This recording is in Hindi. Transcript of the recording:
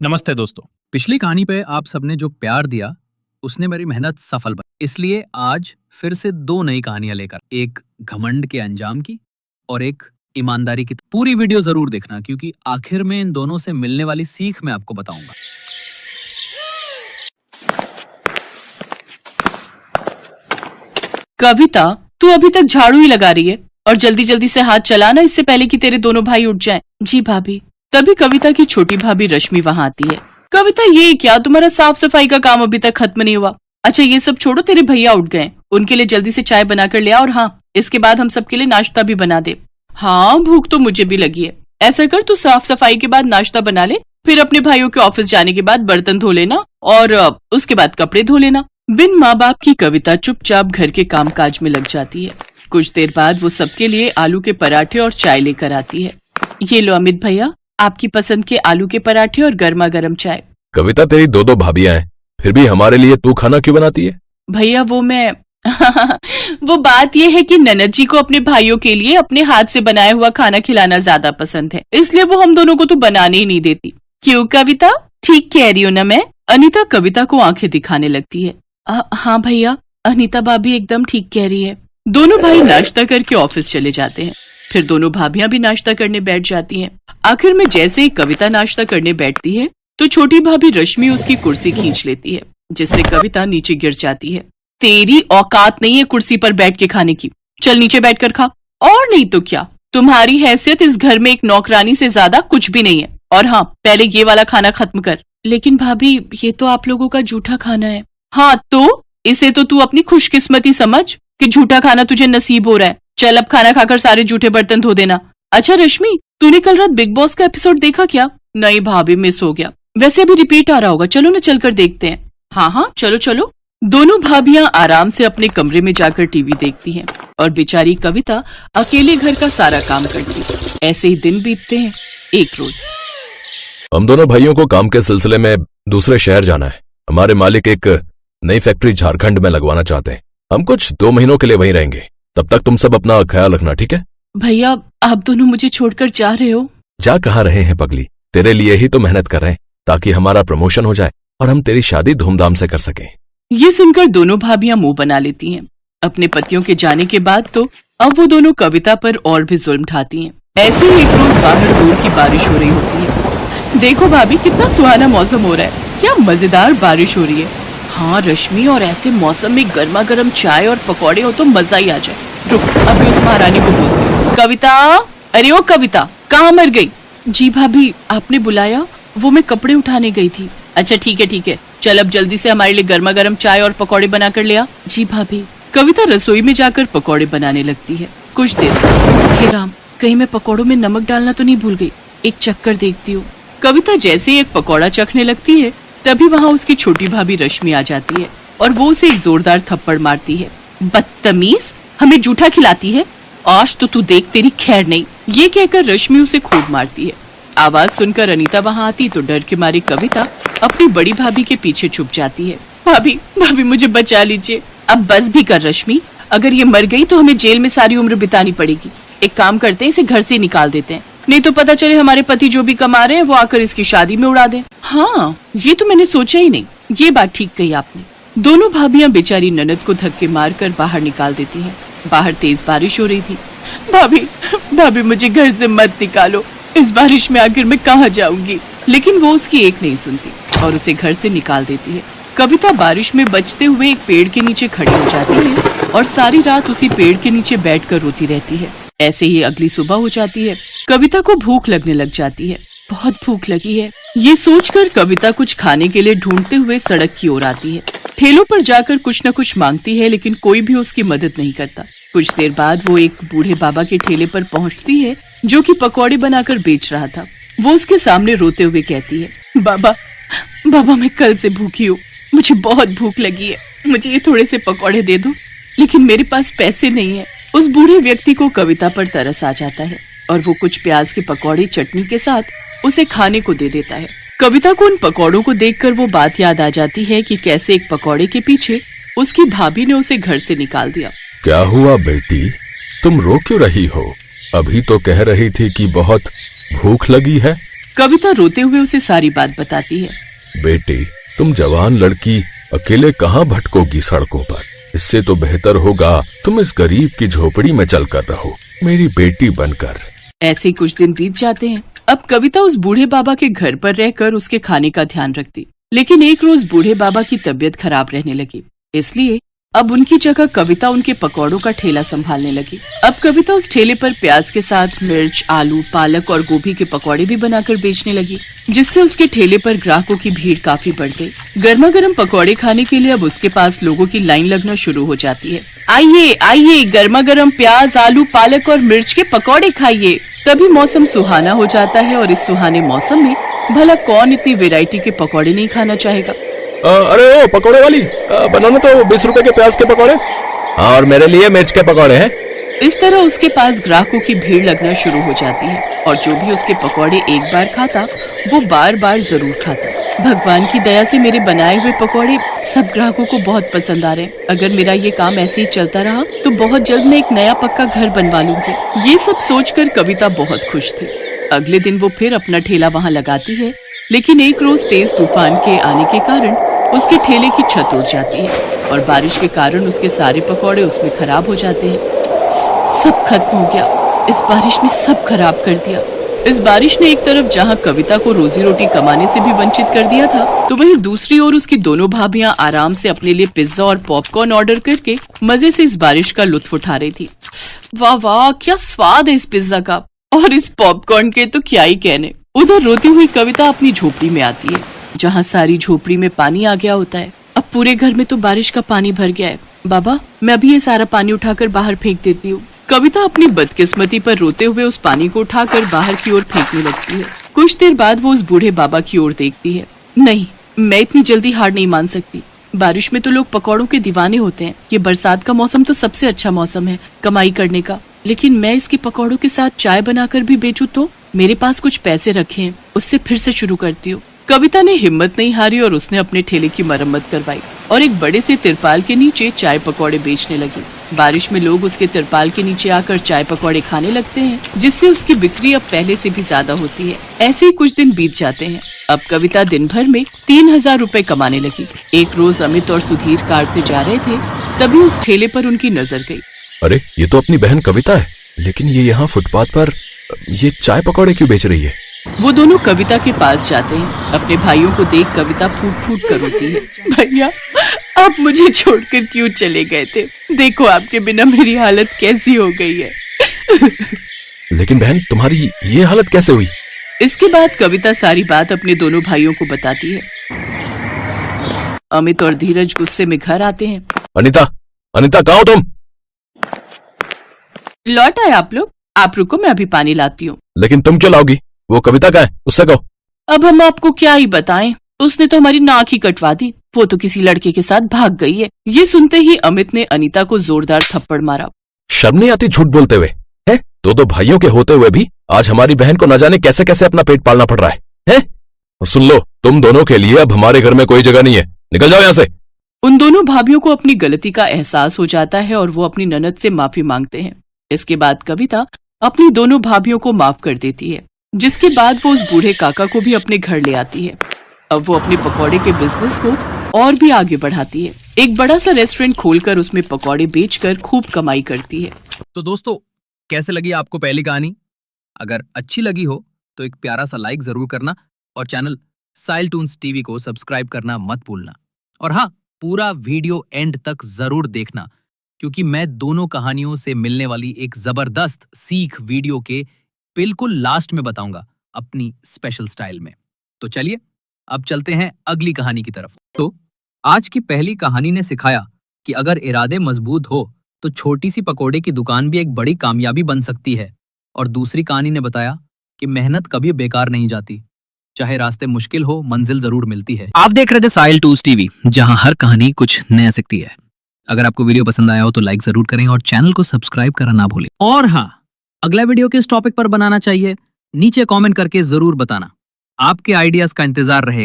नमस्ते दोस्तों। पिछली कहानी पे आप सबने जो प्यार दिया उसने मेरी मेहनत सफल बनी। इसलिए आज फिर से दो नई कहानियां लेकर, एक घमंड के अंजाम की और एक ईमानदारी की। पूरी वीडियो जरूर देखना क्योंकि आखिर में इन दोनों से मिलने वाली सीख मैं आपको बताऊंगा। कविता, तू अभी तक झाड़ू ही लगा रही है और जल्दी जल्दी से हाथ चलाना इससे पहले कि तेरे दोनों भाई उठ जाएं। जी भाभी। तभी कविता की छोटी भाभी रश्मि वहां आती है। कविता, ये क्या तुम्हारा साफ सफाई का काम अभी तक खत्म नहीं हुआ? अच्छा ये सब छोड़ो, तेरे भैया उठ गए, उनके लिए जल्दी से चाय बनाकर ले आ और हाँ, इसके बाद हम सबके लिए नाश्ता भी बना दे। हाँ, भूख तो मुझे भी लगी है। ऐसा कर, तू साफ सफाई के बाद नाश्ता बना ले, फिर अपने भाइयों के ऑफिस जाने के बाद बर्तन धो लेना और उसके बाद कपड़े धो लेना। बिन माँ बाप की कविता चुपचाप घर के कामकाज में लग जाती है। कुछ देर बाद वो सबके लिए आलू के पराठे और चाय लेकर आती है। ये लो अमित भैया, आपकी पसंद के आलू के पराठे और गर्मा गर्म चाय। कविता, तेरी दो दो भाभियां हैं, फिर भी हमारे लिए तू खाना क्यों बनाती है? भैया वो मैं वो बात ये है कि ननद जी को अपने भाइयों के लिए अपने हाथ से बनाया हुआ खाना खिलाना ज्यादा पसंद है, इसलिए वो हम दोनों को तो बनाने ही नहीं देती। क्यों कविता, ठीक कह रही हो ना मैं? अनीता कविता को आंखें दिखाने लगती है। हाँ भैया, अनीता भाभी एकदम ठीक कह रही है। दोनों भाई नाश्ता करके ऑफिस चले जाते हैं। फिर दोनों भाभियां भी नाश्ता करने बैठ जाती हैं। आखिर में जैसे ही कविता नाश्ता करने बैठती है तो छोटी भाभी रश्मि उसकी कुर्सी खींच लेती है, जिससे कविता नीचे गिर जाती है। तेरी औकात नहीं है कुर्सी पर बैठ के खाने की, चल नीचे बैठकर खा। और नहीं तो क्या, तुम्हारी हैसियत इस घर में एक नौकरानी से ज्यादा कुछ भी नहीं है। और हाँ, पहले ये वाला खाना खत्म कर। लेकिन भाभी, ये तो आप लोगों का जूठा खाना है। हाँ तो इसे तो तू अपनी खुशकिस्मती समझ कि झूठा खाना तुझे नसीब हो रहा है। चल अब खाना खाकर सारे जूठे बर्तन धो देना। अच्छा रश्मि, तूने कल रात बिग बॉस का एपिसोड देखा क्या? नहीं भाभी, मिस हो गया। वैसे अभी रिपीट आ रहा होगा, चलो ना चलकर देखते हैं। हाँ हाँ चलो चलो। दोनों भाभियां आराम से अपने कमरे में जाकर टीवी देखती हैं और बेचारी कविता अकेले घर का सारा काम करती है। ऐसे ही दिन बीतते हैं। एक रोज हम दोनों भाइयों को काम के सिलसिले में दूसरे शहर जाना है। हमारे मालिक एक नई फैक्ट्री झारखंड में लगवाना चाहते हैं। हम कुछ 2 महीनों के लिए वहीं रहेंगे। तब तक तुम सब अपना ख्याल रखना, ठीक है? भैया, आप दोनों मुझे छोड़कर जा रहे हो? जा कहाँ रहे हैं पगली, तेरे लिए ही तो मेहनत कर रहे हैं ताकि हमारा प्रमोशन हो जाए और हम तेरी शादी धूमधाम से कर सकें। ये सुनकर दोनों भाभियां मुंह बना लेती हैं। अपने पतियों के जाने के बाद तो अब वो दोनों कविता पर और भी जुल्म ढाती हैं। ऐसे ही एक रोज बाहर जोर की बारिश हो रही होती है। देखो भाभी, कितना सुहाना मौसम हो रहा है, क्या मजेदार बारिश हो रही है। हाँ रश्मि, और ऐसे मौसम में गर्मा गर्म चाय और पकौड़े हो तो मजा ही आ जाए। रुक, अभी उस महारानी को बोलती हूँ। कविता, अरे ओ कविता, कहाँ मर गई? जी भाभी, आपने बुलाया? वो मैं कपड़े उठाने गई थी। अच्छा ठीक है, चल अब जल्दी से हमारे लिए गर्मा गर्म चाय और पकौड़े बना कर ले आ। जी भाभी। कविता रसोई में जाकर पकौड़े बनाने लगती है। कुछ देर, हे राम, कहीं मैं पकौड़ों में नमक डालना तो नहीं भूल गई, एक चक्कर देखती हूँ। कविता जैसे ही एक पकौड़ा चखने लगती है तभी वहाँ उसकी छोटी भाभी रश्मि आ जाती है और वो उसे एक जोरदार थप्पड़ मारती है। बदतमीज, हमें जूठा खिलाती है, आज तो तू देख तेरी खैर नहीं। ये कहकर रश्मि उसे खूब मारती है। आवाज सुनकर अनीता वहाँ आती तो डर के मारे कविता अपनी बड़ी भाभी के पीछे छुप जाती है। भाभी भाभी, मुझे बचा लीजिए। अब बस भी कर रश्मि, अगर ये मर गई तो हमें जेल में सारी उम्र बितानी पड़ेगी। एक काम करते हैं, इसे घर से निकाल देते हैं, नहीं तो पता चले हमारे पति जो भी कमा रहे हैं वो आकर इसकी शादी में उड़ा दें। हाँ, ये तो मैंने सोचा ही नहीं, ये बात ठीक कही आपने। दोनों भाभियां बेचारी ननद को धक्के मारकर बाहर निकाल देती हैं। बाहर तेज बारिश हो रही थी। भाभी मुझे घर से मत निकालो, इस बारिश में आखिर मैं कहाँ जाऊंगी? लेकिन वो उसकी एक नहीं सुनती और उसे घर से निकाल देती है। कविता बारिश में बचते हुए एक पेड़ के नीचे खड़ी हो जाती है और सारी रात उसी पेड़ के नीचे बैठकर रोती रहती है। ऐसे ही अगली सुबह हो जाती है। कविता को भूख लगने लग जाती है। बहुत भूख लगी है, ये सोचकर कविता कुछ खाने के लिए ढूंढते हुए सड़क की ओर आती है। ठेलों पर जाकर कुछ न कुछ मांगती है, लेकिन कोई भी उसकी मदद नहीं करता। कुछ देर बाद वो एक बूढ़े बाबा के ठेले पर पहुंचती है जो कि पकौड़े बनाकर बेच रहा था। वो उसके सामने रोते हुए कहती है, बाबा मैं कल से भूखी हूँ, मुझे बहुत भूख लगी है, मुझे ये थोड़े से पकौड़े दे दो, लेकिन मेरे पास पैसे नहीं है। उस बूढ़े व्यक्ति को कविता पर तरस आ जाता है और वो कुछ प्याज के पकौड़े चटनी के साथ उसे खाने को दे देता है। कविता को उन पकौड़ों को देखकर वो बात याद आ जाती है कि कैसे एक पकौड़े के पीछे उसकी भाभी ने उसे घर से निकाल दिया। क्या हुआ बेटी, तुम रो क्यों रही हो? अभी तो कह रही थी कि बहुत भूख लगी है। कविता रोते हुए उसे सारी बात बताती है। बेटी, तुम जवान लड़की अकेले कहाँ भटकोगी सड़कों पर। इससे तो बेहतर होगा तुम इस गरीब की झोपड़ी में चल कर रहो, मेरी बेटी बनकर। ऐसे कुछ दिन बीत जाते हैं। अब कविता उस बूढ़े बाबा के घर पर रहकर उसके खाने का ध्यान रखती, लेकिन एक रोज बूढ़े बाबा की तबीयत खराब रहने लगी, इसलिए अब उनकी जगह कविता उनके पकौड़ों का ठेला संभालने लगी। अब कविता उस ठेले पर प्याज के साथ मिर्च, आलू, पालक और गोभी के पकौड़े भी बनाकर बेचने लगी, जिससे उसके ठेले पर ग्राहकों की भीड़ काफी बढ़ गई। गर्मा गर्म पकौड़े खाने के लिए अब उसके पास लोगों की लाइन लगना शुरू हो जाती है। आइए आइए, गर्मा गर्म प्याज, आलू, पालक और मिर्च के पकौड़े खाइए। तभी मौसम सुहाना हो जाता है और इस सुहाने मौसम में भला कौन इतनी वैरायटी के पकौड़े नहीं खाना चाहेगा। अरे ओ पकौड़े वाली, बनाना तो 20 रुपए के प्याज के पकौड़े। और मेरे लिए मिर्च के पकौड़े हैं। इस तरह उसके पास ग्राहकों की भीड़ लगना शुरू हो जाती है और जो भी उसके पकौड़े एक बार खाता वो बार बार जरूर खाता। भगवान की दया से मेरे बनाए हुए पकौड़े सब ग्राहकों को बहुत पसंद आ रहे हैं। अगर मेरा ये काम ऐसे ही चलता रहा तो बहुत जल्द मैं एक नया पक्का घर बनवा लूंगी। ये सब सोचकर कविता बहुत खुश थी। अगले दिन वो फिर अपना ठेला वहाँ लगाती है, लेकिन एक रोज तेज तूफान के आने के कारण उसके ठेले की छत उड़ जाती है और बारिश के कारण उसके सारे पकौड़े उसमें खराब हो जाते हैं। सब खत्म हो गया। इस बारिश ने सब खराब कर दिया। इस बारिश ने एक तरफ जहां कविता को रोजी रोटी कमाने से भी वंचित कर दिया था, तो वहीं दूसरी ओर उसकी दोनों भाभियां आराम से अपने लिए पिज्जा और पॉपकॉर्न ऑर्डर करके मजे से इस बारिश का लुत्फ उठा रही थी। वाह वाह, क्या स्वाद है इस पिज्जा का, और इस पॉपकॉर्न के तो क्या ही कहने। उधर रोती हुई कविता अपनी झोपड़ी में आती है, जहाँ सारी झोपड़ी में पानी आ गया होता है। अब पूरे घर में तो बारिश का पानी भर गया है। बाबा, मैं अभी ये सारा पानी उठाकर बाहर फेंक देती हूँ। कविता अपनी बदकिस्मती पर रोते हुए उस पानी को उठाकर बाहर की ओर फेंकने लगती है। कुछ देर बाद वो उस बूढ़े बाबा की ओर देखती है। नहीं, मैं इतनी जल्दी हार नहीं मान सकती। बारिश में तो लोग पकौड़ों के दीवाने होते हैं। ये बरसात का मौसम तो सबसे अच्छा मौसम है कमाई करने का, लेकिन मैं इसके पकौड़ों के साथ चाय बनाकर भी बेचूं तो मेरे पास कुछ पैसे रखे हैं, उससे फिर से शुरू करती हूँ। कविता ने हिम्मत नहीं हारी और उसने अपने ठेले की मरम्मत करवाई और एक बड़े से तिरपाल के नीचे चाय पकौड़े बेचने लगी। बारिश में लोग उसके तिरपाल के नीचे आकर चाय पकौड़े खाने लगते हैं, जिससे उसकी बिक्री अब पहले से भी ज्यादा होती है। ऐसे ही कुछ दिन बीत जाते हैं। अब कविता दिन भर में 3000 रुपए कमाने लगी। एक रोज अमित और सुधीर कार से जा रहे थे, तभी उस ठेले पर उनकी नजर गई। अरे, ये तो अपनी बहन कविता है, लेकिन ये यहाँ फुटपाथ पर ये चाय पकौड़े क्यों बेच रही है? वो दोनों कविता के पास जाते हैं। अपने भाइयों को देख कविता फूट फूट कर रोती है। भैया, आप मुझे छोड़कर क्यों चले गए थे? देखो आपके बिना मेरी हालत कैसी हो गई है। लेकिन बहन, तुम्हारी ये हालत कैसे हुई? इसके बाद कविता सारी बात अपने दोनों भाइयों को बताती है। अमित और धीरज गुस्से में घर आते हैं। अनीता, अनीता, कहाँ हो तुम? लौट आए आप लोग? आप रुको, मैं अभी पानी लाती हूँ। लेकिन तुम क्यों लाओगी? वो कविता का है, उससे कहो। अब हम आपको क्या ही बताएं, उसने तो हमारी नाक ही कटवा दी। वो तो किसी लड़के के साथ भाग गई है। ये सुनते ही अमित ने अनीता को जोरदार थप्पड़ मारा। शर्म नहीं आती झूठ बोलते हुए? हैं? दो भाइयों के होते हुए भी आज हमारी बहन को न जाने कैसे कैसे अपना पेट पालना पड़ रहा है, हैं? और सुन लो, तुम दोनों के लिए अब हमारे घर में कोई जगह नहीं है, निकल जाओ यहाँ से। उन दोनों भाभियों को अपनी गलती का एहसास हो जाता है और वो अपनी ननद से माफी मांगते हैं। इसके बाद कविता अपनी दोनों भाभियों को माफ कर देती है, जिसके बाद वो उस बूढ़े काका को भी अपने घर ले आती है। अब वो अपने पकौड़े के बिजनेस को और भी आगे बढ़ाती है। एक बड़ा सा रेस्टोरेंट खोलकर उसमें पकौड़े बेचकर खूब कमाई करती है। तो दोस्तों, कैसे लगी आपको पहली कहानी? अगर अच्छी लगी हो तो एक प्यारा सा लाइक जरूर करना और चैनल साइल टून्स टीवी को सब्सक्राइब करना मत भूलना। और हाँ, पूरा वीडियो एंड तक जरूर देखना, क्योंकि मैं दोनों कहानियों से मिलने वाली एक जबरदस्त सीख वीडियो के बिल्कुल लास्ट में बताऊंगा अपनी स्पेशल स्टाइल में। तो चलिए अब चलते हैं अगली कहानी की तरफ। तो आज की पहली कहानी ने सिखाया कि अगर इरादे मजबूत हो तो छोटी सी पकोड़े की दुकान भी एक बड़ी कामयाबी बन सकती है। और दूसरी कहानी ने बताया कि मेहनत कभी बेकार नहीं जाती, चाहे रास्ते मुश्किल हो, मंजिल जरूर मिलती है। आप देख रहे थे साइल टून्स टीवी, जहां हर कहानी कुछ नया सीखती है। अगर आपको वीडियो पसंद आया हो तो लाइक जरूर करें और चैनल को सब्सक्राइब करना ना भूलें। और हाँ, अगला वीडियो किस टॉपिक पर बनाना चाहिए नीचे कमेंट करके जरूर बताना। आपके आइडियाज का इंतजार रहेगा।